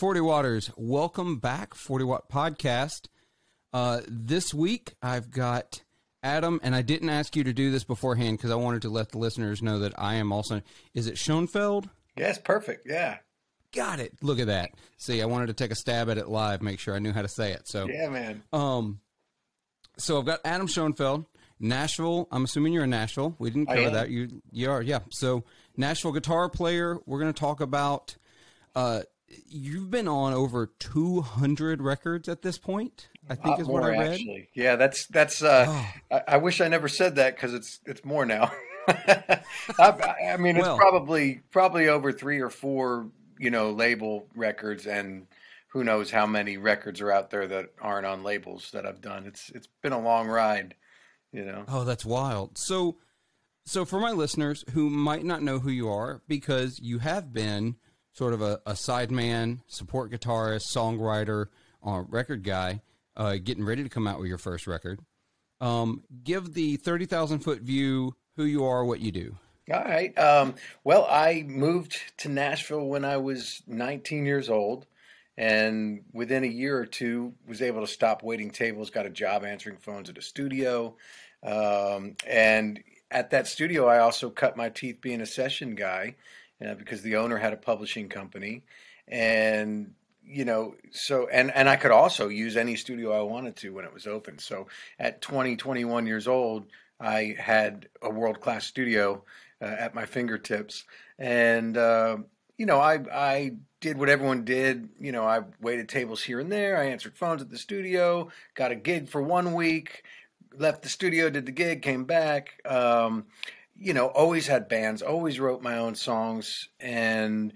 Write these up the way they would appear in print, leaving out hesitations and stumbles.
40 Watters. Welcome back, 40 Watt Podcast. This week, I've got Adam, and I didn't ask you to do this beforehand because I wanted to let the listeners know that I am also... Is it Shoenfeld? Yes, perfect, yeah. Got it. Look at that. See, I wanted to take a stab at it live, make sure I knew how to say it. So yeah, man. So I've got Adam Shoenfeld, Nashville. I'm assuming you're in Nashville. We didn't cover that. You are, yeah. So Nashville guitar player. We're going to talk about... you've been on over 200 records at this point, I think is what I read. Actually. Yeah, that's. I wish I never said that because it's more now. I mean, it's probably over 3 or 4, label records, and who knows how many records are out there that aren't on labels that I've done. It's been a long ride, Oh, that's wild. So for my listeners who might not know who you are, because you have been sort of a sideman, support guitarist, songwriter, record guy, getting ready to come out with your first record. Give the 30,000-foot view who you are, what you do. All right. Well, I moved to Nashville when I was 19 years old, and within a year or two was able to stop waiting tables, got a job answering phones at a studio. And at that studio, I also cut my teeth being a session guy. Because the owner had a publishing company, and and I could also use any studio I wanted to when it was open. So at 21 years old, I had a world-class studio at my fingertips, and I did what everyone did. I waited tables here and there. I answered phones at the studio, got a gig for 1 week, left the studio, did the gig, came back. Always had bands, always wrote my own songs. And,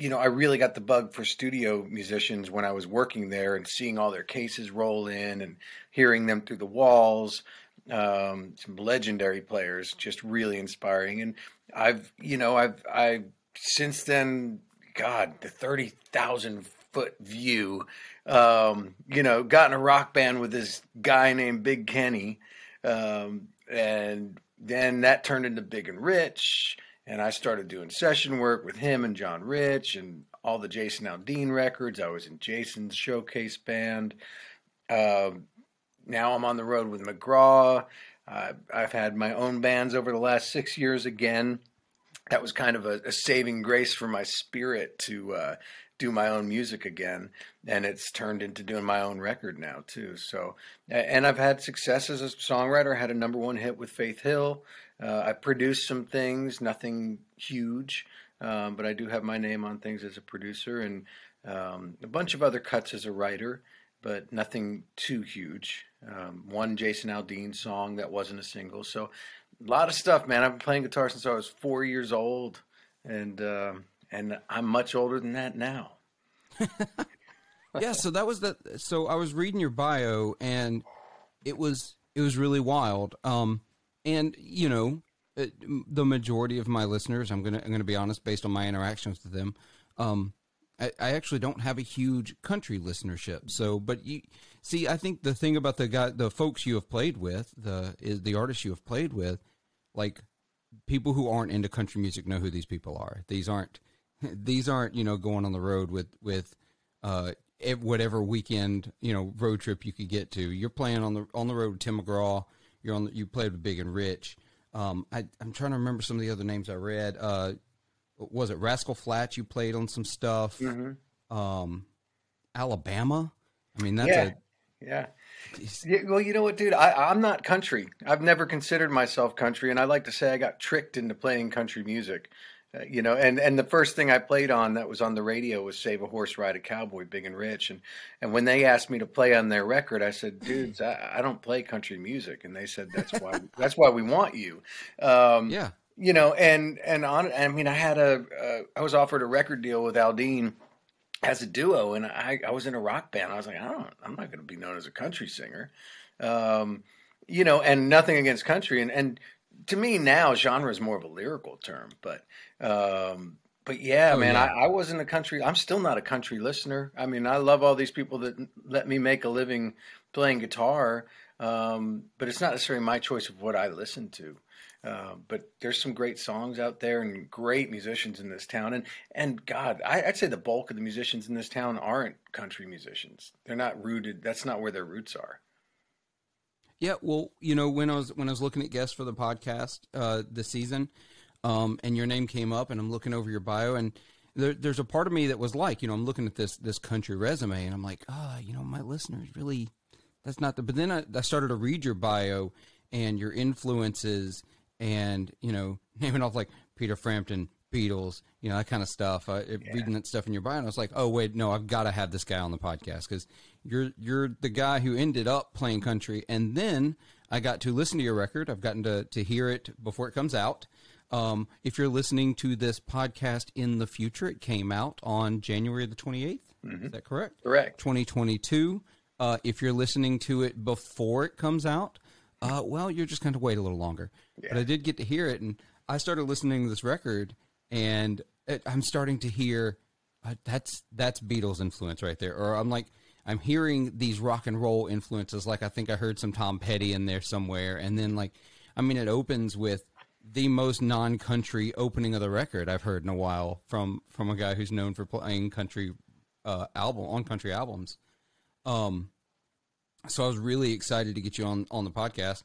I really got the bug for studio musicians when I was working there and seeing all their cases roll in and hearing them through the walls. Some legendary players, just really inspiring. And I've since then, God, the 30,000-foot view, gotten a rock band with this guy named Big Kenny. And then that turned into Big and Rich, and I started doing session work with him and John Rich and all the Jason Aldean records. I was in Jason's showcase band. Now I'm on the road with McGraw. I've had my own bands over the last 6 years again. That was kind of a saving grace for my spirit to do my own music again, and it's turned into doing my own record now too. So, and I've had success as a songwriter. I had a #1 hit with Faith Hill. I produced some things, nothing huge, but I do have my name on things as a producer, and a bunch of other cuts as a writer, but nothing too huge. One Jason Aldean song that wasn't a single. So a lot of stuff, man. I've been playing guitar since I was 4 years old, and I'm much older than that now. Yeah, so that was that. So I was reading your bio, and it was really wild. And the majority of my listeners, I'm gonna be honest, based on my interactions with them, I actually don't have a huge country listenership. So, but you see, I think the thing about the folks you have played with, the artists you have played with, like people who aren't into country music know who these people are. These aren't going on the road with whatever weekend road trip you could get to. You're playing on the road with Tim McGraw. You played with Big and Rich. I'm trying to remember some of the other names I read. Was it Rascal Flatts? You played on some stuff. Mm-hmm. Alabama. I mean, that's yeah. Well, you know what, dude? I'm not country. I've never considered myself country, and I like to say I got tricked into playing country music. And the first thing I played on that was on the radio was Save a Horse, Ride a Cowboy, Big and Rich. And when they asked me to play on their record, I said, dudes, I don't play country music. And they said, that's why we want you. Yeah. I was offered a record deal with Aldean as a duo, and I was in a rock band. I was like, I'm not going to be known as a country singer. And nothing against country. And to me now, genre is more of a lyrical term, but yeah, man, yeah. I wasn't a country. I'm still not a country listener. I mean, I love all these people that let me make a living playing guitar, but it's not necessarily my choice of what I listen to. But there's some great songs out there and great musicians in this town. And God, I'd say the bulk of the musicians in this town aren't country musicians. They're not rooted. That's not where their roots are. Yeah, well, when I was looking at guests for the podcast this season, and your name came up, and I'm looking over your bio, and there's a part of me that was like, I'm looking at this country resume, and I'm like, my listeners really, that's not the. But then I started to read your bio and your influences, and naming off like Peter Frampton, Beatles, that kind of stuff. Reading that stuff in your bio, and I was like, oh wait, no, I've got to have this guy on the podcast because you're the guy who ended up playing country, and then I got to listen to your record. I've gotten to hear it before it comes out. If you're listening to this podcast in the future, it came out on January the 28th. Mm-hmm. Is that correct? Correct. 2022. If you're listening to it before it comes out, well, you're just going to wait a little longer. Yeah. But I did get to hear it, and I started listening to this record, and I'm starting to hear that's Beatles influence right there. Or I'm hearing these rock and roll influences. Like I think I heard some Tom Petty in there somewhere, and then it opens with the most non-country opening of the record I've heard in a while from a guy who's known for playing country country albums. So I was really excited to get you on the podcast.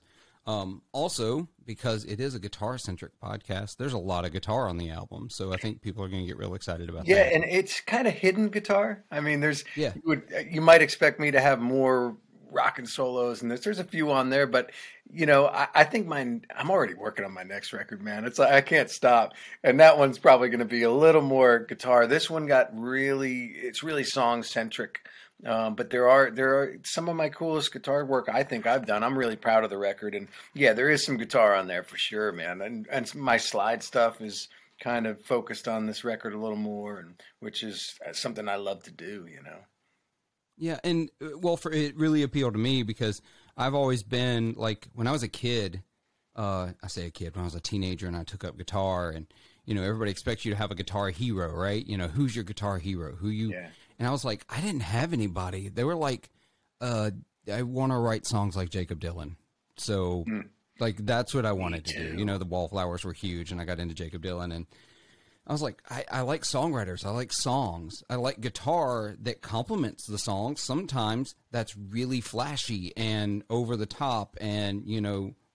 Also, because it is a guitar-centric podcast, there's a lot of guitar on the album, so I think people are going to get real excited about that. Yeah, and it's kind of hidden guitar. I mean, you might expect me to have more rock and solos, and there's a few on there, but I think I'm already working on my next record, man. It's like I can't stop, and that one's probably going to be a little more guitar. This one it's really song-centric. But there are some of my coolest guitar work I think I've done. I'm really proud of the record, and yeah, there is some guitar on there for sure, man. And my slide stuff is kind of focused on this record a little more, and which is something I love to do, Yeah, and it really appealed to me because I've always been like when I was a kid. I say a kid when I was a teenager, and I took up guitar, and everybody expects you to have a guitar hero, right? Who's your guitar hero? Yeah. And I was like, I didn't have anybody. They were like, I want to write songs like Jacob Dylan. So, that's what I wanted to do. The Wallflowers were huge, and I got into Jacob Dylan. And I was like, I like songwriters. I like songs. I like guitar that complements the songs. Sometimes that's really flashy and over the top and,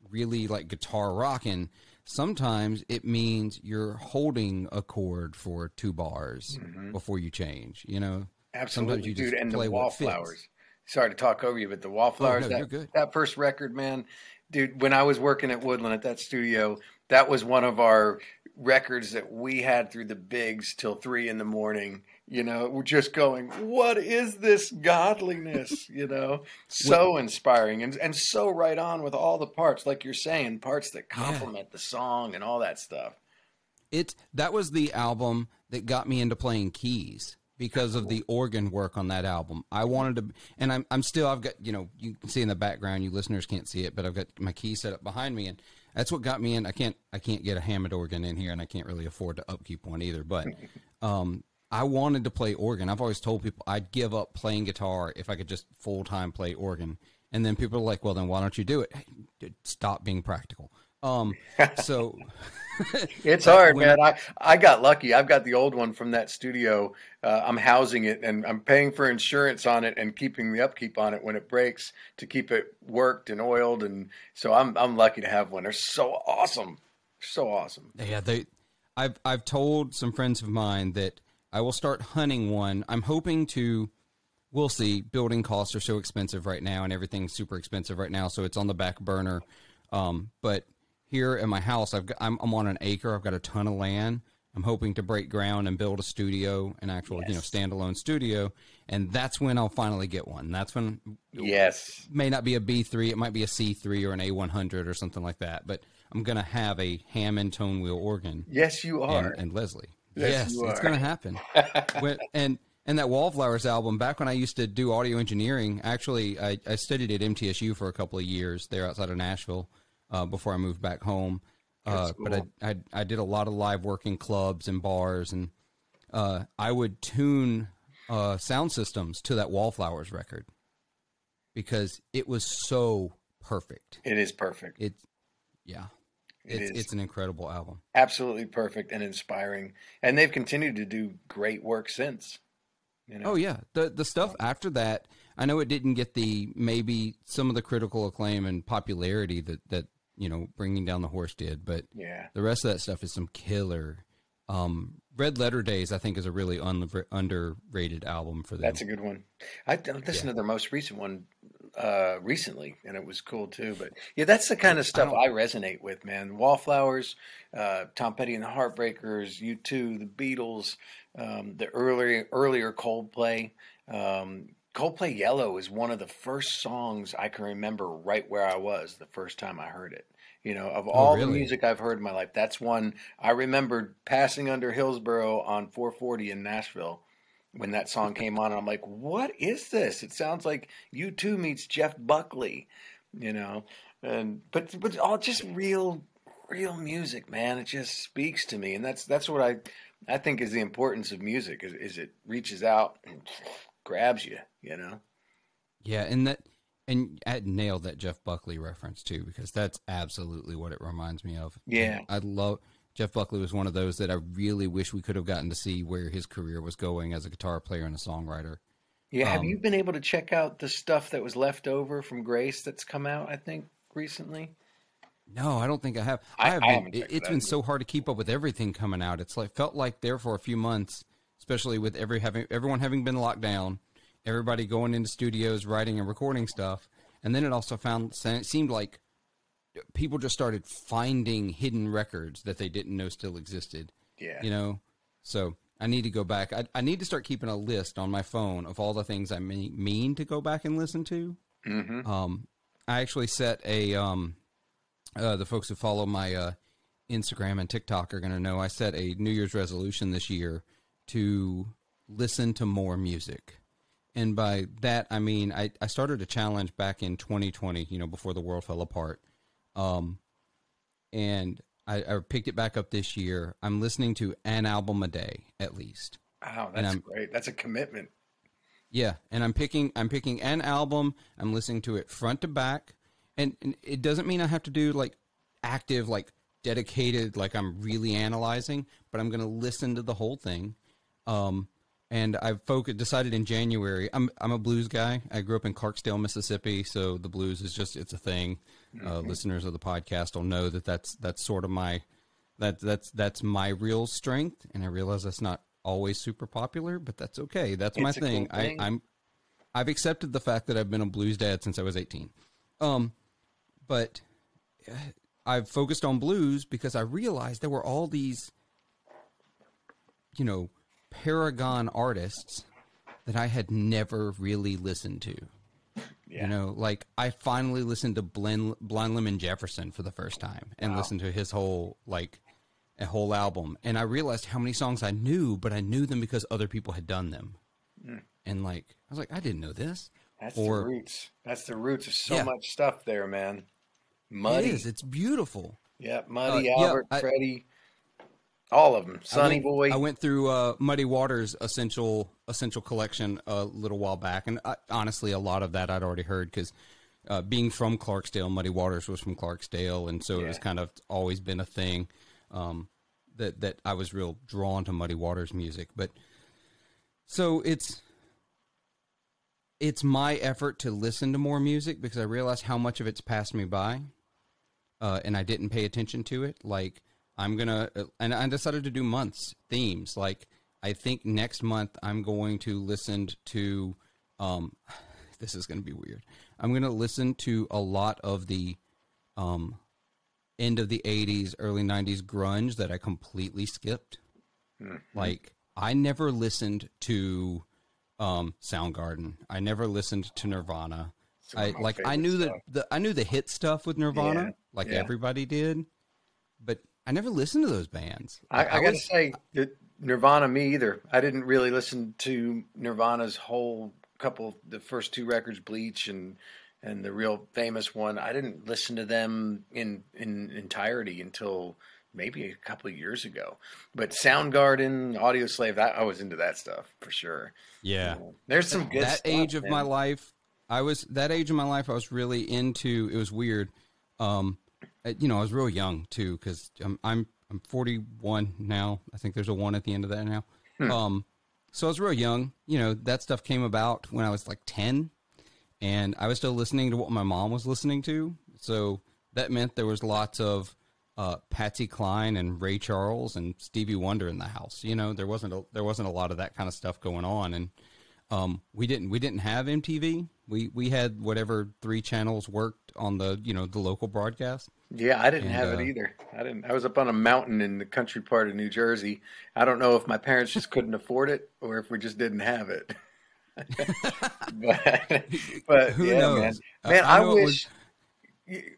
really like guitar rocking. Sometimes it means you're holding a chord for 2 bars before you change, Absolutely, sometimes you just and play the Wallflowers. Sorry to talk over you, but the Wallflowers, that first record, man, dude, when I was working at Woodland at that studio, that was one of our records that we had through the bigs till 3 a.m. We're just going, what is this godliness? So inspiring and so right on with all the parts, like you're saying, parts that complement the song and all that stuff. That was the album that got me into playing keys because of the organ work on that album. I wanted to, and I've got, you can see in the background, you listeners can't see it, but I've got my key set up behind me, and that's what got me in. I can't get a Hammond organ in here, and I can't really afford to upkeep one either, but I wanted to play organ. I've always told people I'd give up playing guitar if I could just full-time play organ. And then people are like, well, then why don't you do it? Hey, stop being practical. So it's hard, man. I got lucky. I've got the old one from that studio. I'm housing it, and I'm paying for insurance on it and keeping the upkeep on it when it breaks to keep it worked and oiled. And so I'm lucky to have one. They're so awesome. So awesome. Yeah. I've told some friends of mine that I will start hunting one. I'm hoping to, we'll see. Building costs are so expensive right now, and everything's super expensive right now, so it's on the back burner. But here at my house, I'm on an acre. I've got a ton of land. I'm hoping to break ground and build a studio, an actual standalone studio, and that's when I'll finally get one. That's when it may not be a B3, it might be a C3 or an A100 or something like that. But I'm gonna have a Hammond tone wheel organ. Yes, you are, and Leslie. Yes, it's going to happen. And that Wallflowers album, back when I used to do audio engineering, actually, I studied at MTSU for a couple of years there outside of Nashville before I moved back home. Cool. But I did a lot of live work in clubs and bars, and I would tune sound systems to that Wallflowers record because it was so perfect. It is perfect. Yeah. It's an incredible album. Absolutely perfect and inspiring. And they've continued to do great work since. Oh yeah. The stuff after that, I know it didn't get maybe some of the critical acclaim and popularity that Bringing Down the Horse did, but the rest of that stuff is some killer. Red Letter Days, I think, is a really underrated album for them. That's a good one. I listened to their most recent one recently, and it was cool too. But yeah, that's the kind of stuff I resonate with, man. Wallflowers, Tom Petty and the Heartbreakers, U2, the Beatles, the earlier Coldplay. Coldplay Yellow is one of the first songs I can remember right where I was the first time I heard it. Of all the music I've heard in my life, that's one I remembered passing under Hillsborough on 440 in Nashville when that song came on. And I'm like, what is this? It sounds like U2 meets Jeff Buckley, but all just real music, man. It just speaks to me. And that's what I think is the importance of music is it reaches out and grabs you, Yeah. And I nailed that Jeff Buckley reference too, because that's absolutely what it reminds me of. Yeah. I love Jeff Buckley was one of those that I really wish we could have gotten to see where his career was going as a guitar player and a songwriter. Yeah. Have you been able to check out the stuff that was left over from Grace that's come out, I think, recently? No, I don't think I have. It's been so hard to keep up with everything coming out. It's felt like there for a few months, especially with everyone having been locked down. Everybody going into studios, writing and recording stuff. And then it also seemed like people just started finding hidden records that they didn't know still existed. Yeah. So I need to go back. I need to start keeping a list on my phone of all the things I mean to go back and listen to. Mm-hmm. I actually set the folks who follow my Instagram and TikTok are going to know I set a New Year's resolution this year to listen to more music. And by that, I mean, I started a challenge back in 2020, before the world fell apart. And I picked it back up this year. I'm listening to an album a day, at least. Wow, that's great. That's a commitment. Yeah. And I'm picking an album. I'm listening to it front to back. And it doesn't mean I have to do active, dedicated, I'm really analyzing, but I'm going to listen to the whole thing. And I've decided in January, I'm a blues guy. I grew up in Clarksdale, Mississippi, so the blues is it's a thing. Listeners of the podcast will know that's sort of that's my real strength. And I realize that's not always super popular, but that's okay. That's my thing. Cool thing. I've accepted the fact that I've been a blues dad since I was 18. But I've focused on blues because I realized there were all these, paragon artists that I had never really listened to. Yeah. I finally listened to Blind Lemon Jefferson for the first time and listened to his whole, a whole album. And I realized how many songs I knew, but I knew them because other people had done them. Mm. And I was like, I didn't know this. That's the roots. That's the roots of so much stuff there, man. Muddy. It is. It's beautiful. Yeah. Muddy, Albert, Freddie. All of them. Sonny Boy. I went through Muddy Waters' essential collection a little while back, and honestly, a lot of that I'd already heard because being from Clarksdale, Muddy Waters was from Clarksdale, and so it was kind of always been a thing that I was real drawn to Muddy Waters' music. But so it's my effort to listen to more music because I realized how much of it's passed me by, and I didn't pay attention to it. And I decided to do months themes. I think next month I'm going to listen to, this is going to be weird. I'm going to listen to a lot of the end of the 80s, early 90s grunge that I completely skipped. Mm-hmm. I never listened to Soundgarden. I never listened to Nirvana. I knew the hit stuff with Nirvana, everybody did, but I never listened to those bands. I got to say that Nirvana, me either. I didn't really listen to Nirvana's whole the first two records, Bleach and the real famous one. I didn't listen to them in entirety until maybe a couple of years ago. But Soundgarden, Audioslave, I was into that stuff for sure. Yeah. There's some good stuff. That age of my life, I was really into, it was weird. I was real young too, because I'm 41 now. I think there's a 1 at the end of that now. So I was real young. That stuff came about when I was like 10, and I was still listening to what my mom was listening to. So that meant there was lots of Patsy Cline and Ray Charles and Stevie Wonder in the house. There wasn't a lot of that kind of stuff going on, and we didn't have MTV. We had whatever 3 channels worked on the the local broadcast. Yeah, I didn't have it either. I was up on a mountain in the country part of New Jersey. I don't know if my parents just couldn't afford it or if we just didn't have it. but Who yeah, knows? man, I wish.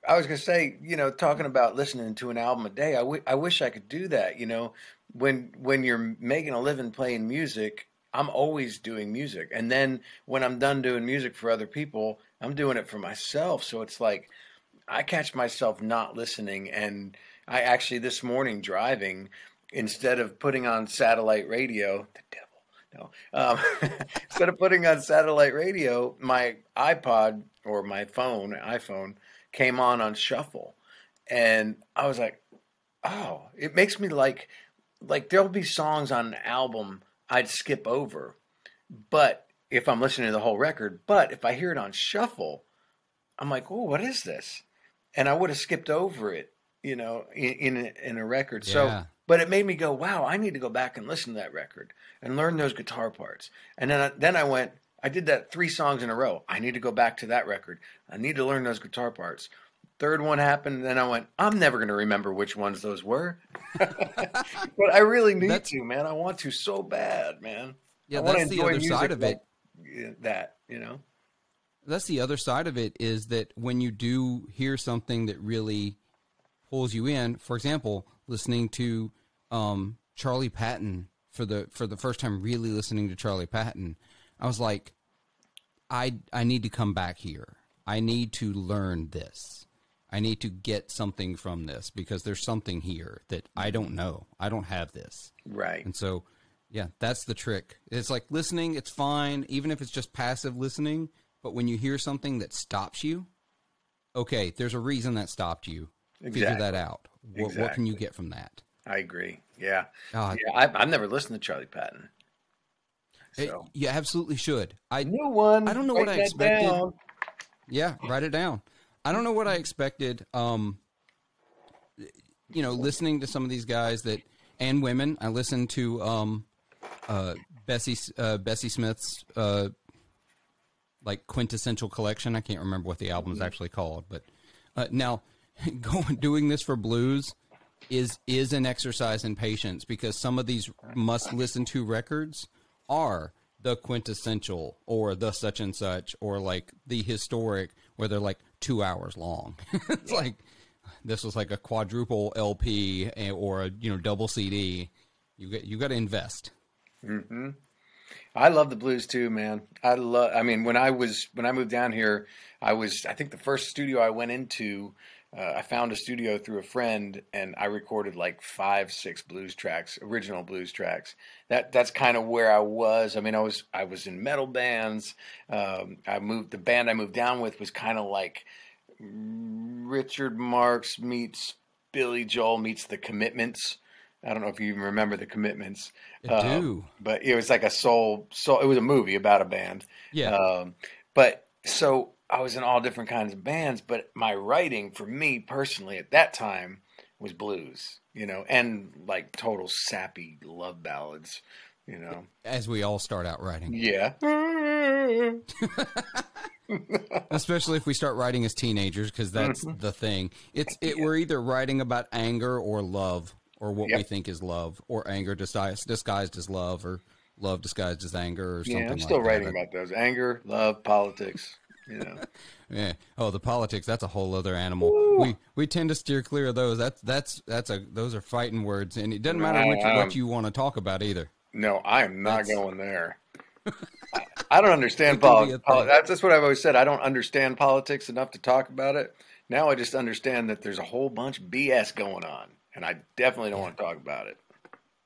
I was gonna say, talking about listening to an album a day. I wish I could do that. When you're making a living playing music, I'm always doing music, and then when I'm done doing music for other people, I'm doing it for myself. So it's like I catch myself not listening, and I actually this morning driving, instead of putting on satellite radio, the devil, no, instead of putting on satellite radio, my iPod or my iPhone came on shuffle, and I was like, oh, it makes me like there'll be songs on an album I'd skip over, but if I'm listening to the whole record, but if I hear it on shuffle, I'm like, oh, what is this? And I would have skipped over it, in a record. Yeah. So, but it made me go, wow, I need to go back and listen to that record and learn those guitar parts. And then I did that 3 songs in a row. I need to go back to that record. I need to learn those guitar parts. Third one happened, and then I went, I'm never going to remember which ones those were. But I really need to, man. I want to so bad, man. Yeah, that's the other side of it. That's the other side of it, is that when you do hear something that really pulls you in, for example, listening to Charlie Patton for the first time, really listening to Charlie Patton, I was like, I need to come back here. I need to learn this. I need to get something from this, because there's something here that I don't know. I don't have this. Right. And so, yeah, that's the trick. It's like listening, it's fine, even if it's just passive listening. But when you hear something that stops you, okay, there's a reason that stopped you. Exactly. Figure that out. What can you get from that? I agree. Yeah. I've never listened to Charlie Patton. So. You absolutely should. New one. I don't know what I expected. Down. Yeah, write it down. I don't know what I expected. Listening to some of these guys and women. I listened to Bessie Smith's like quintessential collection. I can't remember what the album is actually called, but now doing this for blues is an exercise in patience, because some of these must listen to records are the quintessential or the such and such, or like the historic, where they're like 2 hours long. It's like, this was like a quadruple LP or a double CD. You got to invest. Mm-hmm. I love the blues too, man. When I moved down here, I think the first studio I went into, I found a studio through a friend, and I recorded like 5-6 blues tracks, original blues tracks. That's kind of where I was. I was in metal bands. The band I moved down with was kind of like Richard Marx meets Billy Joel meets the Commitments. I don't know if you even remember the Commitments. I do. But it was like a soul. It was a movie about a band. Yeah. But so I was in all different kinds of bands, but my writing for me personally at that time was blues, and like total sappy love ballads, As we all start out writing. Yeah. Especially if we start writing as teenagers, because that's the thing. We're either writing about anger or love, or what we think is love, or anger disguised as love, or love disguised as anger, or something like that. I'm still writing about those. Anger, love, politics, Yeah. Oh, the politics, that's a whole other animal. We tend to steer clear of those. Those are fighting words, and it doesn't matter what you want to talk about either. No, I am not going there. I don't understand politics. That's what I've always said. I don't understand politics enough to talk about it. Now I just understand that there's a whole bunch of BS going on, and I definitely don't want to talk about it.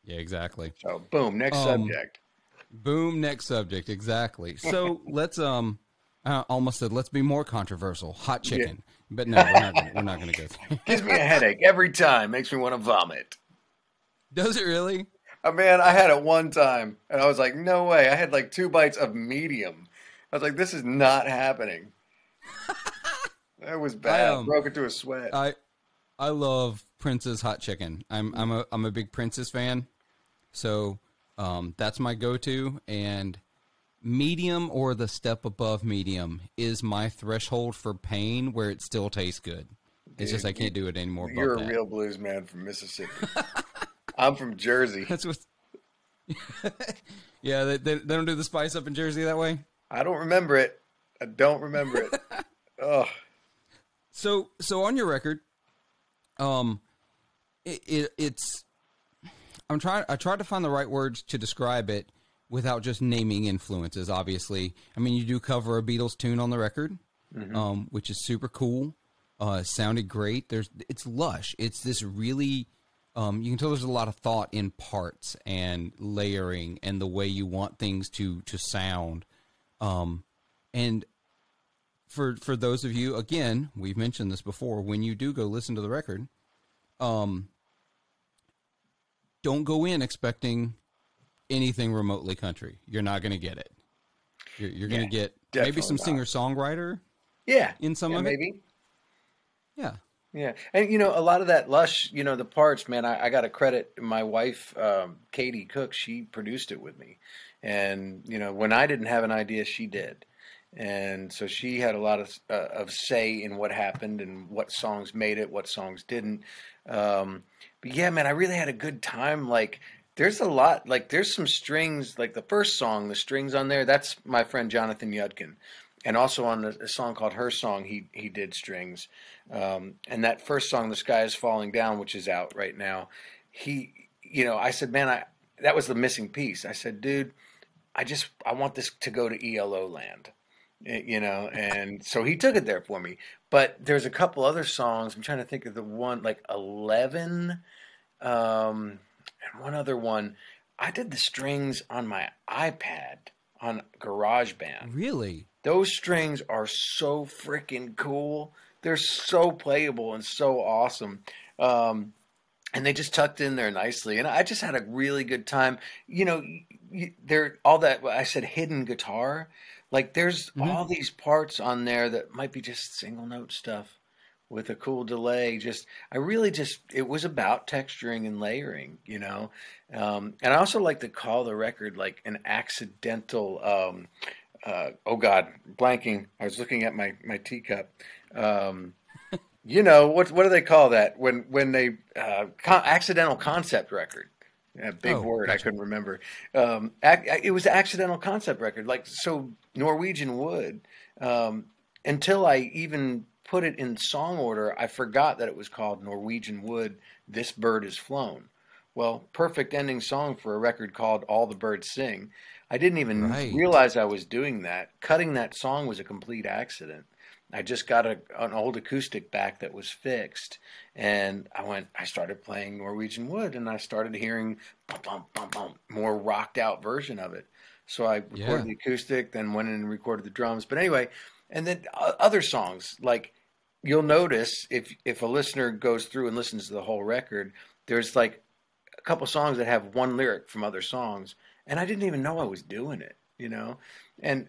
Yeah, exactly. So, boom, next subject. Boom, next subject, exactly. So let's almost said let's be more controversial. Hot chicken. But no, we're not gonna go through. Gives me a headache every time. Makes me want to vomit. Does it really? Man, I had it one time, and I was like, no way. I had like 2 bites of medium. I was like, this is not happening. That was bad. I broke into a sweat. I love Prince's hot chicken. I'm a big Prince's fan, so that's my go-to. And medium or the step above medium is my threshold for pain, where it still tastes good. It's just I can't do it anymore. You're a real blues man from Mississippi. I'm from Jersey. That's what. Yeah, they don't do the spice up in Jersey that way. I don't remember it. I don't remember it. Oh. So on your record, it's. I tried to find the right words to describe it without just naming influences. Obviously, I mean, you do cover a Beatles tune on the record, which is super cool. It sounded great. It's lush. It's this really. You can tell there's a lot of thought in parts and layering and the way you want things to sound. And for those of you, again, we've mentioned this before, when you do go listen to the record, don't go in expecting anything remotely country. You're not going to get it. You're going to get maybe some singer-songwriter. Yeah. In some of maybe. it. Yeah. Yeah. And, a lot of that lush, the parts, man, I got to credit my wife, Katie Cook. She produced it with me. And, when I didn't have an idea, she did. And so she had a lot of say in what happened and what songs made it, what songs didn't. But yeah, man, I really had a good time. Like, there's a lot, like, there's some strings, like the first song, the strings on there, that's my friend Jonathan Yudkin. And also on a song called Her Song, he did strings. And that first song, The Sky Is Falling Down, which is out right now, I said, man, that was the missing piece. I said, dude, I want this to go to ELO land, and so he took it there for me. But there's a couple other songs. I'm trying to think of the one, like 11, and one other one. I did the strings on my iPad on GarageBand. Really? Those strings are so freaking cool. They're so playable and so awesome. And they just tucked in there nicely. And I just had a really good time. There all that, I said hidden guitar. Like there's all these parts on there that might be just single note stuff with a cool delay. It was about texturing and layering, And I also like to call the record like an accidental, blanking. I was looking at my teacup. What do they call that when they accidental concept record? Yeah, big word. Gotcha. I couldn't remember. It was an accidental concept record, like so Norwegian Wood. Until I even put it in song order, I forgot that it was called Norwegian Wood. This Bird Is Flown. Well, perfect ending song for a record called All the Birds Sing. I didn't even realize I was doing that. Cutting that song was a complete accident. I just got an old acoustic back that was fixed, and I started playing Norwegian Wood, and I started hearing bum, bum, bum, bum, more rocked out version of it. So I recorded the acoustic, then went in and recorded the drums. But anyway, and then other songs, like you'll notice if a listener goes through and listens to the whole record, there's like a couple songs that have one lyric from other songs, and I didn't even know I was doing it, and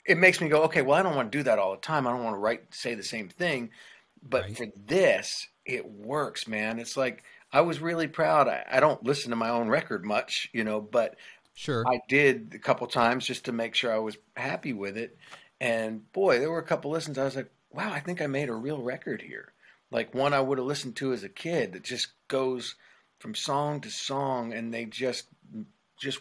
it makes me go, okay, well, I don't want to do that all the time. I don't want to say the same thing. But for this, it works, man. It's like I was really proud. I don't listen to my own record much, but sure, I did a couple times just to make sure I was happy with it. And boy, there were a couple listens. I was like, wow, I think I made a real record here. Like one I would have listened to as a kid that just goes from song to song, and they just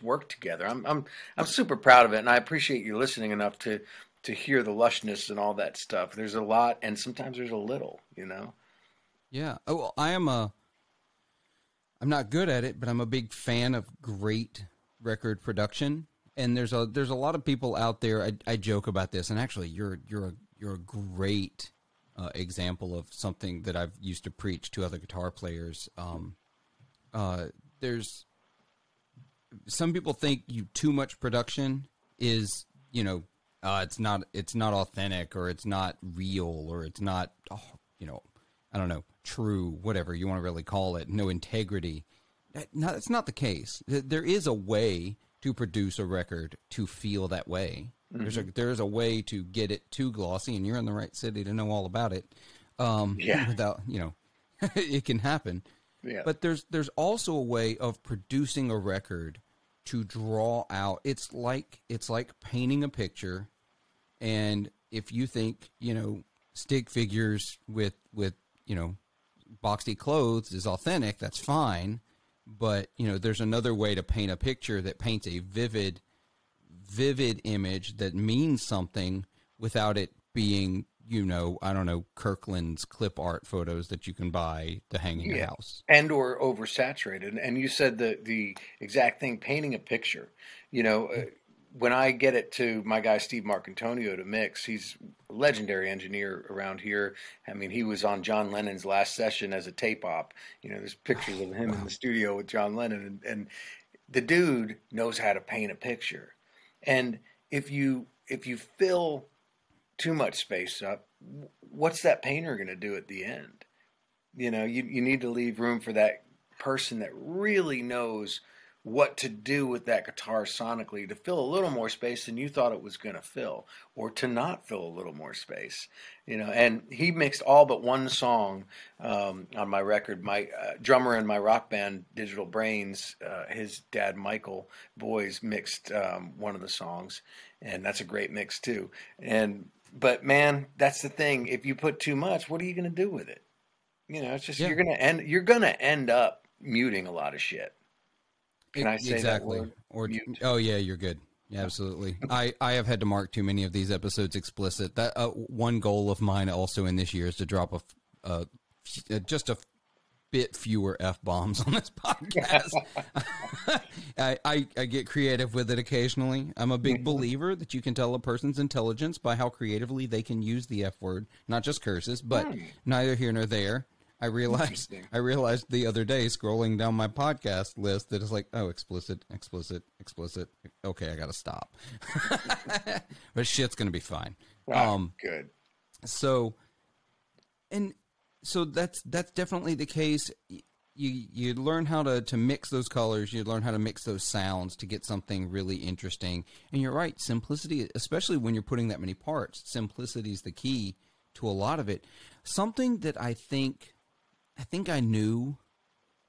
work together. I'm super proud of it, and I appreciate you listening enough to hear the lushness and all that stuff. There's a lot, and sometimes there's a little, Yeah. Oh, well, I'm not good at it, but I'm a big fan of great record production. And there's a lot of people out there. I joke about this, and actually, you're a great example of something that I've used to preach to other guitar players. There's some people think too much production is, it's not authentic, or it's not real, or it's not, I don't know, true, whatever you want to really call it, no integrity. No, that's not the case. There is a way to produce a record to feel that way. Mm-hmm. There's a way to get it too glossy, and you're in the right city to know all about it. Without, it can happen. Yeah. But there's also a way of producing a record to draw out. It's like painting a picture, and if you think, stick figures with boxy clothes is authentic, that's fine. But, there's another way to paint a picture that paints a vivid image that means something without it being, I don't know, Kirkland's clip art photos that you can buy to hang in your house. And or oversaturated. And you said the exact thing, painting a picture. When I get it to my guy Steve Marcantonio to mix, he's a legendary engineer around here. I mean, he was on John Lennon's last session as a tape op. There's pictures of him in the studio with John Lennon, and the dude knows how to paint a picture. And if you fill too much space up, what's that painter going to do at the end? You need to leave room for that person that really knows what to do with that guitar sonically to fill a little more space than you thought it was going to fill, or to not fill a little more space, and he mixed all but one song on my record. My drummer in my rock band, Digital Brains, his dad, Michael Boys, mixed one of the songs, and that's a great mix too. But man, that's the thing. If you put too much, what are you going to do with it? It's just, you're going to end up muting a lot of shit. Can I say exactly that word? Or mute? Oh yeah, you're good. Yeah, absolutely. I have had to mark too many of these episodes explicit. That one goal of mine also in this year is to drop just a bit fewer F-bombs on this podcast. I get creative with it occasionally. I'm a big believer that you can tell a person's intelligence by how creatively they can use the F word, not just curses, but neither here nor there. I realized the other day, scrolling down my podcast list, that it's like, oh, explicit. Okay, I got to stop. But shit's going to be fine. Good. So that's definitely the case. You learn how to mix those colors. You learn how to mix those sounds to get something really interesting. And you're right, simplicity, especially when you're putting that many parts, simplicity is the key to a lot of it. Something that I think I knew,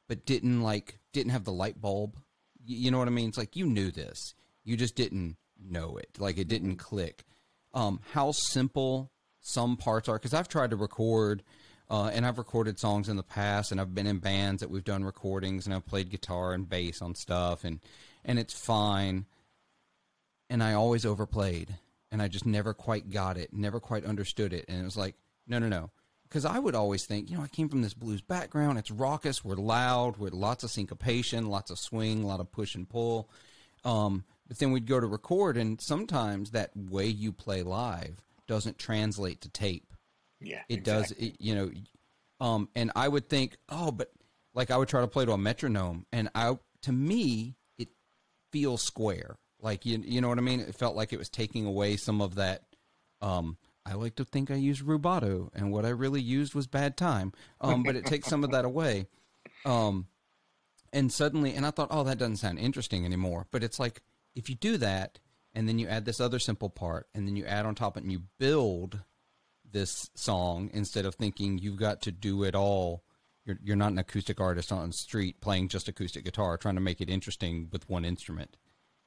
but didn't have the light bulb. You know what I mean? It's like, you knew this, you just didn't know it. Like, it didn't click. How simple some parts are. Because I've tried to record, and I've recorded songs in the past, and I've been in bands that we've done recordings, and I've played guitar and bass on stuff, and it's fine. And I always overplayed, and I just never quite got it, never quite understood it. And it was like, no. Because I would always think, I came from this blues background. It's raucous. We're loud. We're lots of syncopation, lots of swing, a lot of push and pull. But then we'd go to record, and sometimes that way you play live doesn't translate to tape. Yeah, it exactly does. And I would think, but like I would try to play to a metronome, and to me it feels square. Like you know what I mean? It felt like it was taking away some of that. I like to think I used rubato, and what I really used was bad time. But it takes some of that away. And I thought, that doesn't sound interesting anymore. But it's like, if you do that, and then you add this other simple part, and then you add on top of it, and you build this song, instead of thinking you've got to do it all. You're not an acoustic artist on the street playing just acoustic guitar, trying to make it interesting with one instrument.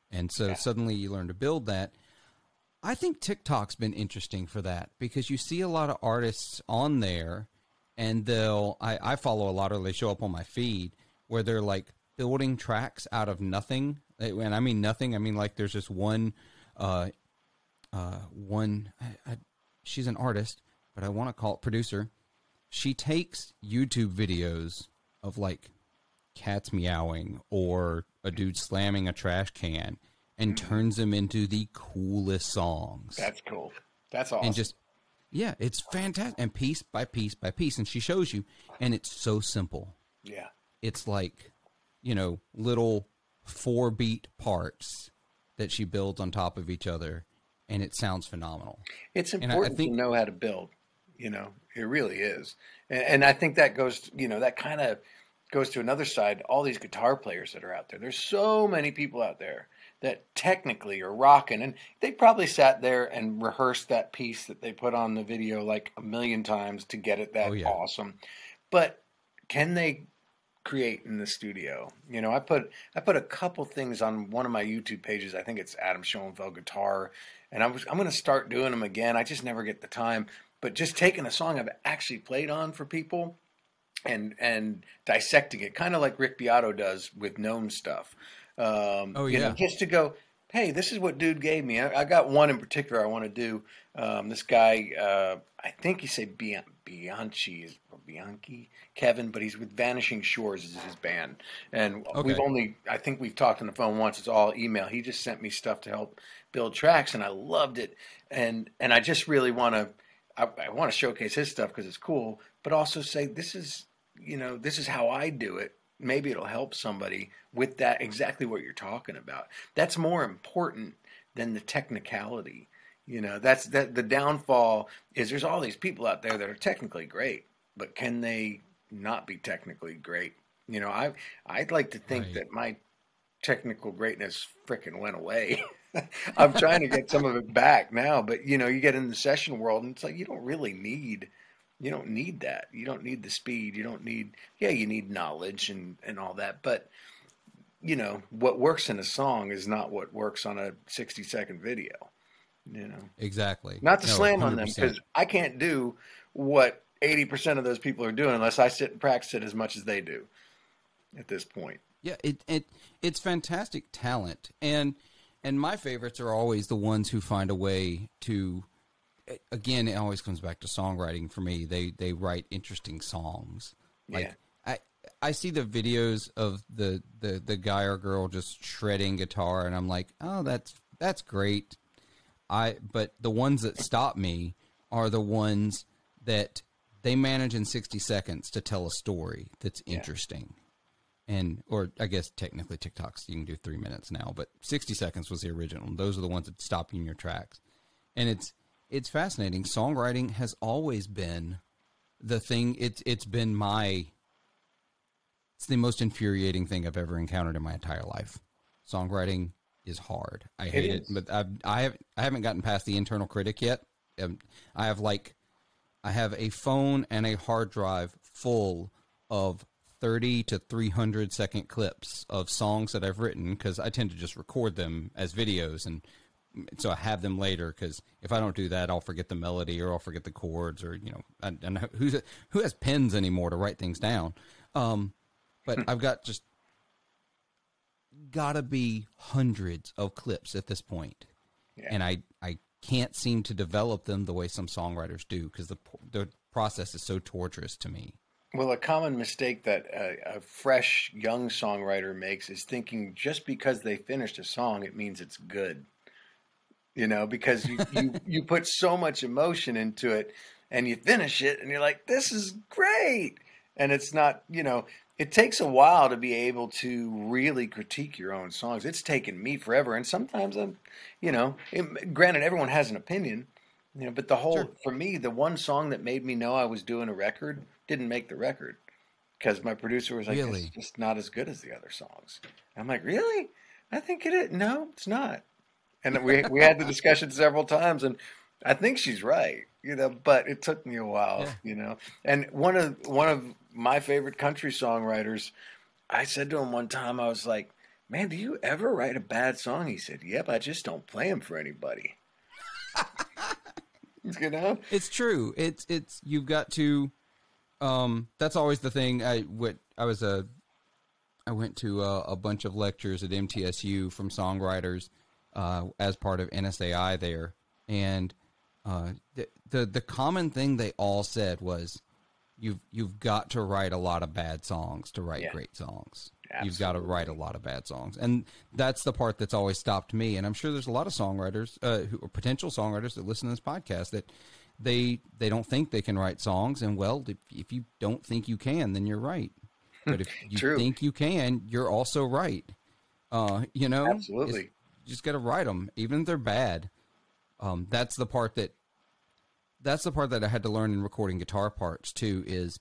And so suddenly you learn to build that. I think TikTok's been interesting for that, because you see a lot of artists on there, and I follow a lot of, they show up on my feed, where they're like building tracks out of nothing. And I mean nothing. I mean, like, there's just she's an artist, but I want to call it producer. She takes YouTube videos of like cats meowing or a dude slamming a trash can, and turns them into the coolest songs. That's cool. That's awesome. And it's fantastic. And piece by piece by piece. And she shows you, and it's so simple. Yeah. It's like, little 4-beat parts that she builds on top of each other. and it sounds phenomenal. It's And important I think to know how to build, it really is. And I think that goes, that kind of goes to another side. All these guitar players that are out there, there's so many people out there that technically are rocking, and they probably sat there and rehearsed that piece that they put on the video like a million times to get it that awesome. But can they create in the studio? I put a couple things on one of my YouTube pages. I think it's Adam Shoenfeld Guitar, and I'm going to start doing them again. I just never get the time. But just taking a song I've actually played on for people and dissecting it, kind of like Rick Beato does with known stuff. Just to go, hey, this is what dude gave me. I got one in particular I want to do. This guy, I think he said Bianchi, Kevin, but he's with Vanishing Shores is his band. And I think we've talked on the phone once. It's all email. He just sent me stuff to help build tracks, and I loved it. And I just really want to, I want to showcase his stuff because it's cool, but also say, this is how I do it. Maybe it'll help somebody with that, exactly what you're talking about. That's more important than the technicality. That's the downfall is there's all these people out there that are technically great, but can they not be technically great? I'd like to think that my technical greatness frickin' went away. I'm trying to get some of it back now, but you get in the session world and it's like, you don't need that. You don't need the speed. You don't need, you need knowledge and all that. But, what works in a song is not what works on a 60-second video, Exactly. Not to slam 100%. On them, because I can't do what 80% of those people are doing unless I sit and practice it as much as they do at this point. Yeah, it's fantastic talent. And my favorites are always the ones who find a way to, again, it always comes back to songwriting for me. They write interesting songs. Like I see the videos of the guy or girl just shredding guitar, and I'm like, oh, that's great. But the ones that stop me are the ones that they manage in 60 seconds to tell a story that's interesting. Or I guess technically TikToks, you can do 3 minutes now, but 60 seconds was the original. Those are the ones that stop you in your tracks. And it's fascinating. Songwriting has always been the thing. It's the most infuriating thing I've ever encountered in my entire life. Songwriting is hard. I hate it, but I haven't gotten past the internal critic yet. I have a phone and a hard drive full of 30 to 300 second clips of songs that I've written, because I tend to just record them as videos, and so I have them later, because if I don't do that, I'll forget the melody or I'll forget the chords, or and who has pens anymore to write things down. But I've got just gotta be hundreds of clips at this point, and I can't seem to develop them the way some songwriters do, because the process is so torturous to me. Well, a common mistake that a fresh young songwriter makes is thinking just because they finished a song, it means it's good. Because you put so much emotion into it, and you finish it, and you're like, this is great. And it's not, it takes a while to be able to really critique your own songs. It's taken me forever. And sometimes granted, everyone has an opinion, but for me, the one song that made me know I was doing a record didn't make the record, because my producer was like, really? It's just not as good as the other songs. And I'm like, really? I think it is. No, it's not. And we had the discussion several times, and I think she's right, but it took me a while, And one of my favorite country songwriters, I said to him one time, I was like, man, do you ever write a bad song? He said, yep, I just don't play them for anybody. It's true. It's you've got to, that's always the thing. I went to a bunch of lectures at MTSU from songwriters, as part of NSAI there. And, the common thing they all said was, you've got to write a lot of bad songs to write great songs. Absolutely. You've got to write a lot of bad songs. And that's the part that's always stopped me. And I'm sure there's a lot of songwriters, who are potential songwriters that listen to this podcast, that they don't think they can write songs. And well, if you don't think you can, then you're right. But if you think you can, you're also right. Absolutely. You just got to write them, even if they're bad. That's the part that I had to learn in recording guitar parts too, is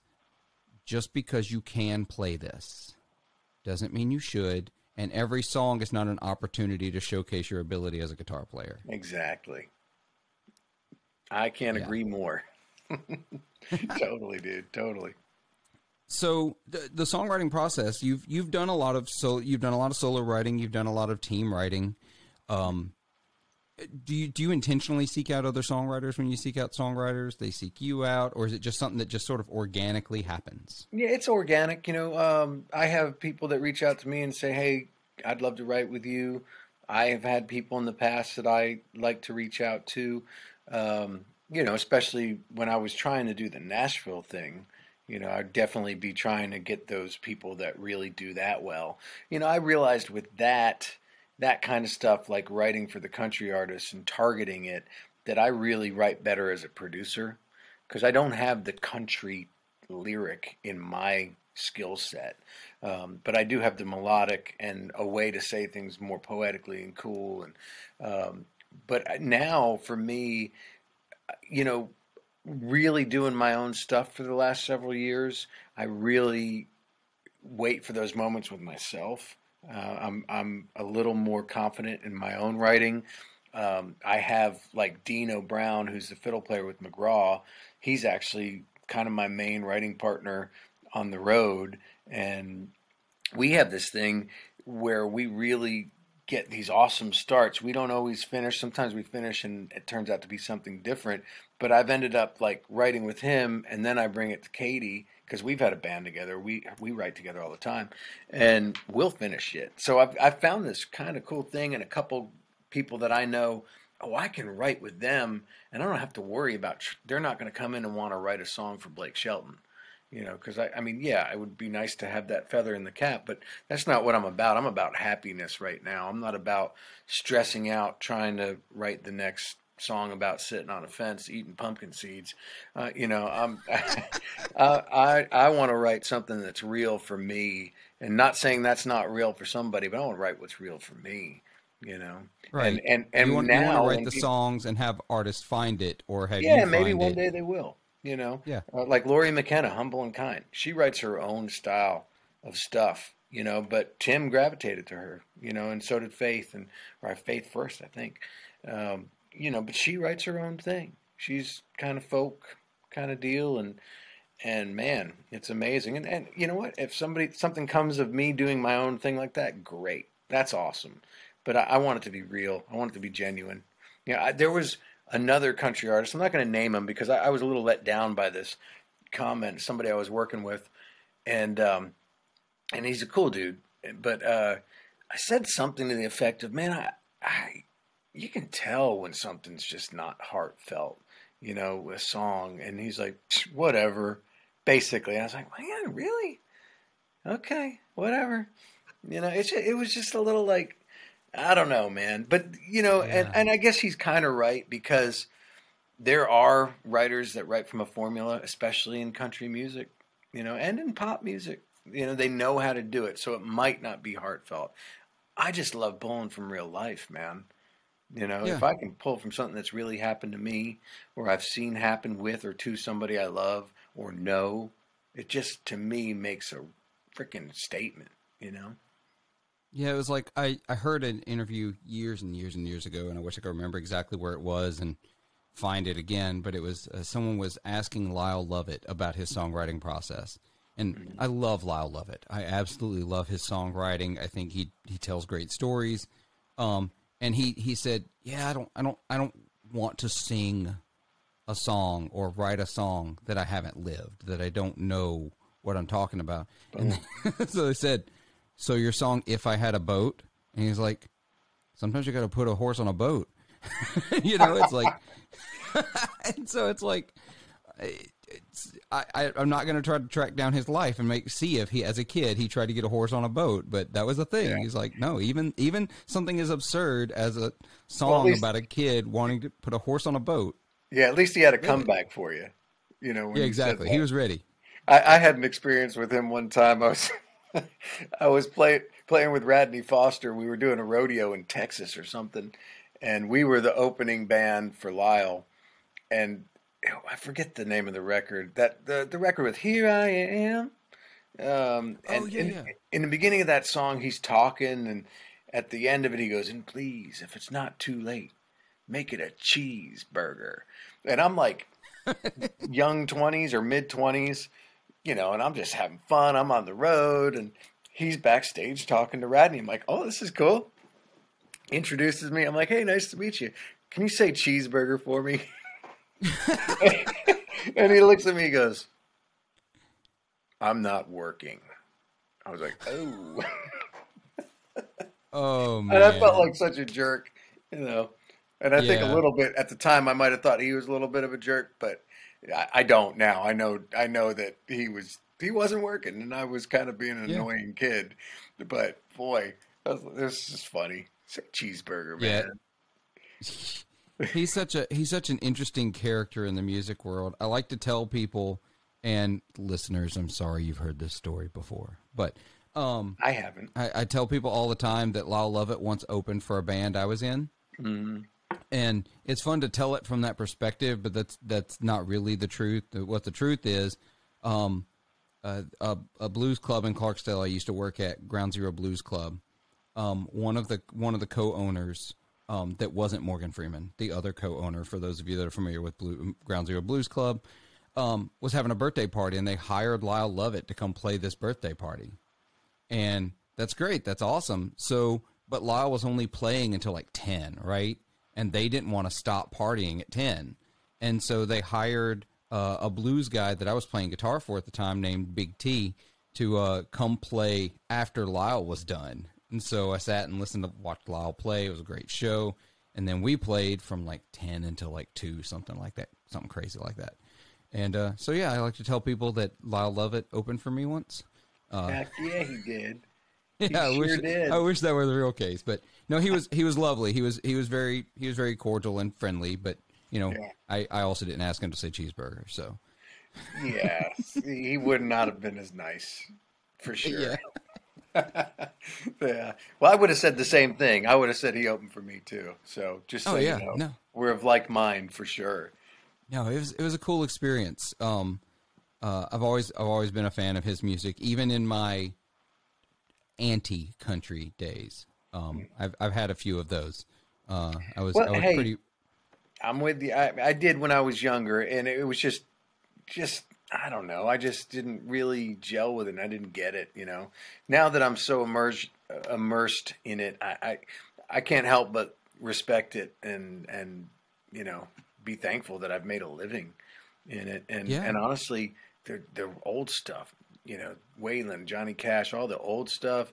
just because you can play this doesn't mean you should. And every song is not an opportunity to showcase your ability as a guitar player. Exactly. I can't agree more. Totally, dude. Totally. So the songwriting process, you've done a lot of solo writing, you've done a lot of team writing. Do you intentionally seek out other songwriters when you seek out songwriters? They seek you out, or is it just something that just sort of organically happens? Yeah, it's organic. I have people that reach out to me and say, "Hey, I'd love to write with you." I have had people in the past that I like to reach out to. Especially when I was trying to do the Nashville thing. I'd definitely be trying to get those people that really do that well. I realized with that kind of stuff, like writing for the country artists and targeting it, that I really write better as a producer because I don't have the country lyric in my skill set. But I do have the melodic and a way to say things more poetically and cool. But now for me, really doing my own stuff for the last several years, I really wait for those moments with myself. I'm a little more confident in my own writing. I have like Dino Brown, who's the fiddle player with McGraw. He's actually kind of my main writing partner on the road. And we have this thing where we really get these awesome starts. We don't always finish. Sometimes we finish and it turns out to be something different. But I've ended up like writing with him, and then I bring it to Katie because we've had a band together. We write together all the time, and we'll finish it. So I've found this kind of cool thing, and a couple people that I know, I can write with them, and I don't have to worry about they're not going to come in and want to write a song for Blake Shelton. Because I mean, yeah, it would be nice to have that feather in the cap, but that's not what I'm about. I'm about happiness right now. I'm not about stressing out trying to write the next song about sitting on a fence eating pumpkin seeds. I want to write something that's real for me, and not saying that's not real for somebody, but I want to write what's real for me. Right. And you want now to write the songs and have artists find it, or have you yeah, find maybe one it. day they will. Yeah. Like Lori McKenna, Humble and Kind. She writes her own style of stuff, but Tim gravitated to her, and so did Faith, or Faith first, I think. But she writes her own thing. She's kind of folk kind of deal, and man, it's amazing. And you know what? If something comes of me doing my own thing like that, great. That's awesome. But I want it to be real. I want it to be genuine. There was another country artist. I'm not going to name him because I was a little let down by this comment. Somebody I was working with, and he's a cool dude. But I said something to the effect of, "Man, you can tell when something's just not heartfelt, a song." And he's like, "Whatever," basically. And I was like, "Man, really? Okay, whatever." It was just a little like, I don't know, man. But, and I guess he's kind of right because there are writers that write from a formula, especially in country music, and in pop music. They know how to do it, so it might not be heartfelt. I just love pulling from real life, man. If I can pull from something that's really happened to me or I've seen happen with or to somebody I love or know, it just, to me, makes a freaking statement, Yeah, it was like I heard an interview years and years and years ago, and I wish I could remember exactly where it was and find it again, but it was someone was asking Lyle Lovett about his songwriting process. And I love Lyle Lovett. I absolutely love his songwriting. I think he tells great stories. And he said, "Yeah, I don't want to sing a song or write a song that I haven't lived, that I don't know what I'm talking about." And so they said, "So your song, If I Had a Boat?" And he's like, "Sometimes you got to put a horse on a boat." It's like, and so it's like, I'm not going to try to track down his life and see if he, as a kid, he tried to get a horse on a boat, but that was the thing. Yeah. He's like, no, even something as absurd as a song about a kid wanting to put a horse on a boat. Yeah, at least he had a comeback for you. When yeah, exactly. He was ready. I had an experience with him one time. I was playing with Radney Foster. We were doing a rodeo in Texas or something, and we were the opening band for Lyle. And I forget the name of the record. That the record with "Here I Am." In the beginning of that song, he's talking, and at the end of it, he goes, "And please, if it's not too late, make it a cheeseburger." And I'm like, young 20s or mid 20s, and I'm just having fun. I'm on the road, and he's backstage talking to Radney. I'm like, "Oh, this is cool." Introduces me. I'm like, "Hey, nice to meet you. Can you say cheeseburger for me?" And he looks at me and goes, "I'm not working." I was like, "Oh." Oh, man. And I felt like such a jerk, And I think a little bit at the time I might have thought he was a little bit of a jerk, but I don't now. I know that he wasn't working, and I was kind of being an annoying kid. But boy, this is funny. It's a cheeseburger, man. Yeah. He's such an interesting character in the music world. I like to tell people, and listeners, I'm sorry you've heard this story before, but I haven't. I tell people all the time that Lyle Lovett once opened for a band I was in. Mm-hmm. And it's fun to tell it from that perspective, but that's not really the truth. What the truth is, a blues club in Clarksdale I used to work at, Ground Zero Blues Club. One of the co-owners, that wasn't Morgan Freeman, the other co-owner, for those of you that are familiar with Ground Zero Blues Club, was having a birthday party, and they hired Lyle Lovett to come play this birthday party. And that's great. That's awesome. So, but Lyle was only playing until like 10, right? And they didn't want to stop partying at 10. And so they hired a blues guy that I was playing guitar for at the time named Big T to come play after Lyle was done. And so I sat and watched Lyle play. It was a great show. And then we played from like 10 until like 2, something like that, something crazy like that. And so, yeah, I like to tell people that Lyle Lovett opened for me once. Heck yeah, he did. Yeah, I wish that were the real case, but no, he was lovely. He was very cordial and friendly, but I also didn't ask him to say cheeseburger, so yeah, he would not have been as nice for sure. Yeah. Yeah. Well, I would have said the same thing. I would have said he opened for me too. So just so you know, no. We're of like mind for sure. No, it was a cool experience. I've always been a fan of his music, even in my anti-country days. I've had a few of those. Pretty. I'm with you. I did when I was younger, and it was just I don't know. I just didn't really gel with it. And I didn't get it. Now that I'm so immersed in it, I can't help but respect it and be thankful that I've made a living in it. And honestly, the old stuff, Waylon, Johnny Cash, all the old stuff,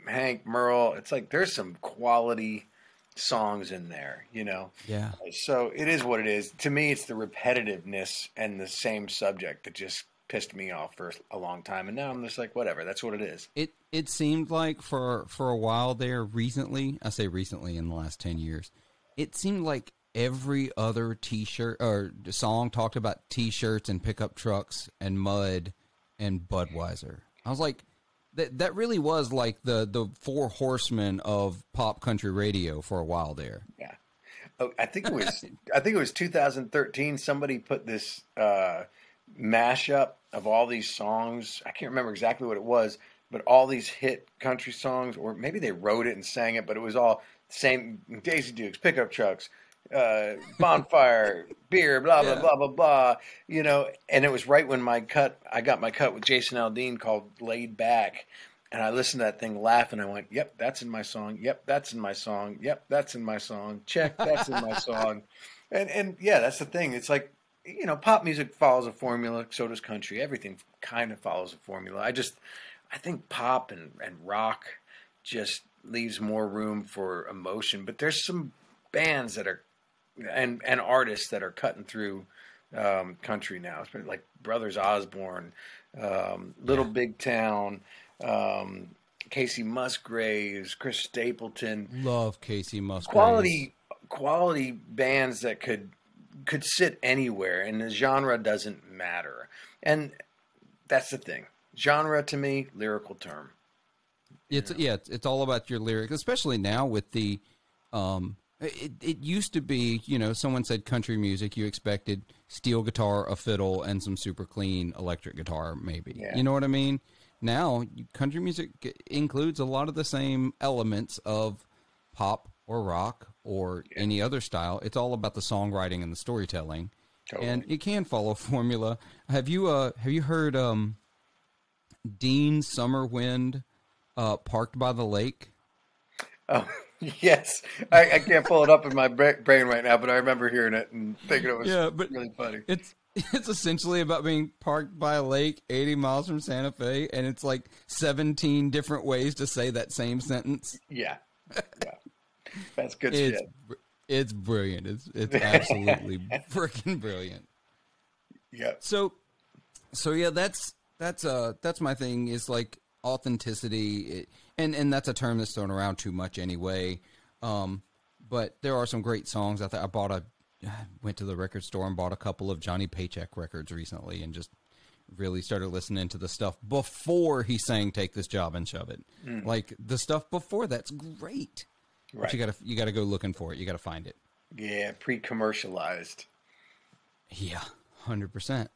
Hank, Merle, it's like there's some quality songs in there, Yeah. So it is what it is. To me, it's the repetitiveness and the same subject that just pissed me off for a long time. And now I'm just like, whatever, that's what it is. It seemed like for a while there recently, I say recently in the last 10 years, it seemed like every other T-shirt or song talked about T-shirts and pickup trucks and mud and Budweiser. I was like, that really was like the four horsemen of pop country radio for a while there. Yeah. Oh, I think it was 2013. Somebody put this mashup of all these songs. I can't remember exactly what it was, but all these hit country songs, or maybe they wrote it and sang it, but it was all the same. Daisy Dukes, pickup trucks, bonfire, beer, blah blah blah blah blah. And it was right when I got my cut with Jason Aldean called "Laid Back," and I listened to that thing, laughing. I went, "Yep, that's in my song. Yep, that's in my song. Yep, that's in my song. Check, that's in my song." And yeah, that's the thing. It's like pop music follows a formula. So does country. Everything kind of follows a formula. I think pop and rock just leaves more room for emotion. But there's some bands that are and artists that are cutting through country now. It's like Brothers Osborne, Little Big Town, Casey Musgraves, Chris Stapleton. Love Casey Musgraves. Quality bands that could sit anywhere, and the genre doesn't matter. And that's the thing. Genre to me, lyrical term. It's all about your lyrics, especially now with the It used to be, someone said country music, you expected steel guitar, a fiddle, and some super clean electric guitar, maybe. Yeah. You know what I mean? Now, country music includes a lot of the same elements of pop or rock or any other style. It's all about the songwriting and the storytelling. Totally. And it can follow a formula. Have you heard Dean Summerwind, Parked by the Lake? Oh, yes. I can't pull it up in my brain right now, but I remember hearing it and thinking it was really funny. It's essentially about being parked by a lake 80 miles from Santa Fe, and it's like 17 different ways to say that same sentence. Yeah. That's good shit. It's brilliant. It's absolutely freaking brilliant. Yeah. So yeah, that's my thing, is like authenticity, and that's a term that's thrown around too much anyway. But there are some great songs. I went to the record store and bought a couple of Johnny Paycheck records recently, and just really started listening to the stuff before he sang "Take This Job and Shove It." Like the stuff before that's great. Right. But you gotta go looking for it. You gotta find it. Yeah, pre-commercialized. Yeah, 100%.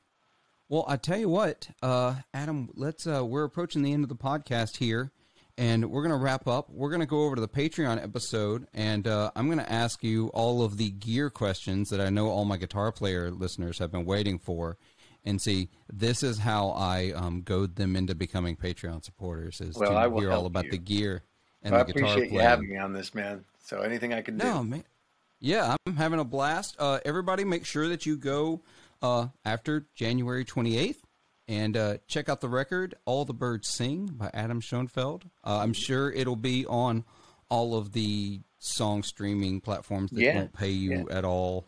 Well, I tell you what, Adam, we're approaching the end of the podcast here, and we're gonna wrap up. We're gonna go over to the Patreon episode, and I'm gonna ask you all of the gear questions that I know all my guitar player listeners have been waiting for. And see, this is how I goad them into becoming Patreon supporters, is to hear all about the gear. And I appreciate you having me on this, man. So anything I can do. No, man. Yeah, I'm having a blast. Everybody make sure that you go after January 28th and check out the record, All the Birds Sing by Adam Shoenfeld. I'm sure it'll be on all of the song streaming platforms that won't pay you at all.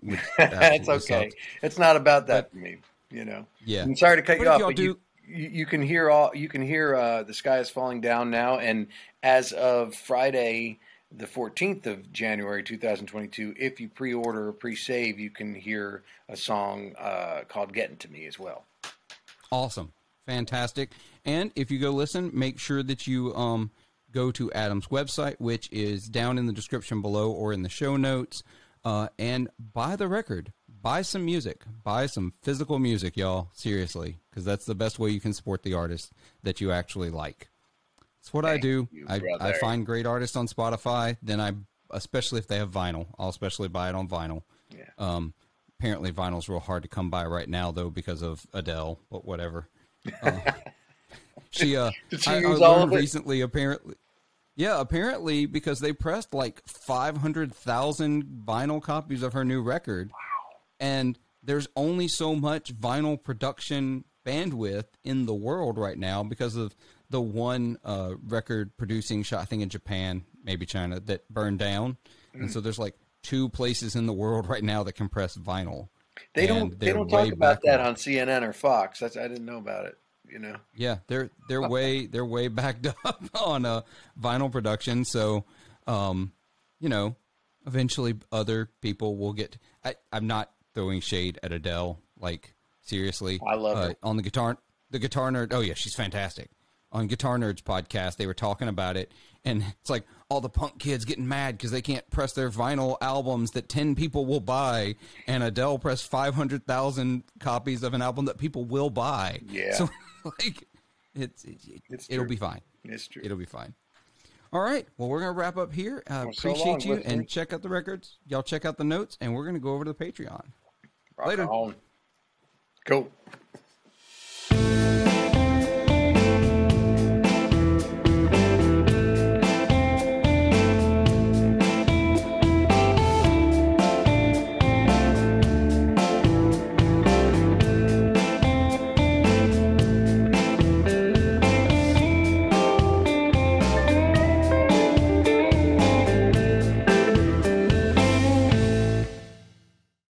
It's okay. Sucks. It's not about that for me, Yeah. I'm sorry to cut you off, but you can hear The Sky Is Falling Down now, and as of Friday the 14th of January 2022, if you pre-order or pre-save, you can hear a song called Getting to Me as well. Awesome. Fantastic. And if you go listen, make sure that you go to Adam's website, which is down in the description below or in the show notes, and buy the record. Buy some music. Buy some physical music, y'all. Seriously, because that's the best way you can support the artist that you actually like. It's what I do. I find great artists on Spotify. Then especially if they have vinyl, I'll especially buy it on vinyl. Yeah. Apparently vinyl's real hard to come by right now, though, because of Adele, but whatever. I learned recently, apparently. Yeah, apparently, because they pressed like 500,000 vinyl copies of her new record. Wow. And there's only so much vinyl production bandwidth in the world right now because of the one record producing shop, I think in Japan, maybe China, that burned down. And so there's like 2 places in the world right now that can press vinyl. They don't talk about that on CNN or Fox. I didn't know about it. Yeah, they're way backed up on vinyl production. So, eventually other people will get. I'm not throwing shade at Adele. Like, seriously, I love her. On the guitar nerd. Oh yeah, she's fantastic. On Guitar Nerd's podcast, they were talking about it, and it's like all the punk kids getting mad because they can't press their vinyl albums that 10 people will buy, and Adele pressed 500,000 copies of an album that people will buy. Yeah. So, like, it'll be fine. It's true. It'll be fine. All right. Well, we're going to wrap up here. Appreciate you, and check out the records. Y'all check out the notes, and we're going to go over to the Patreon. Rock Later. on. Cool.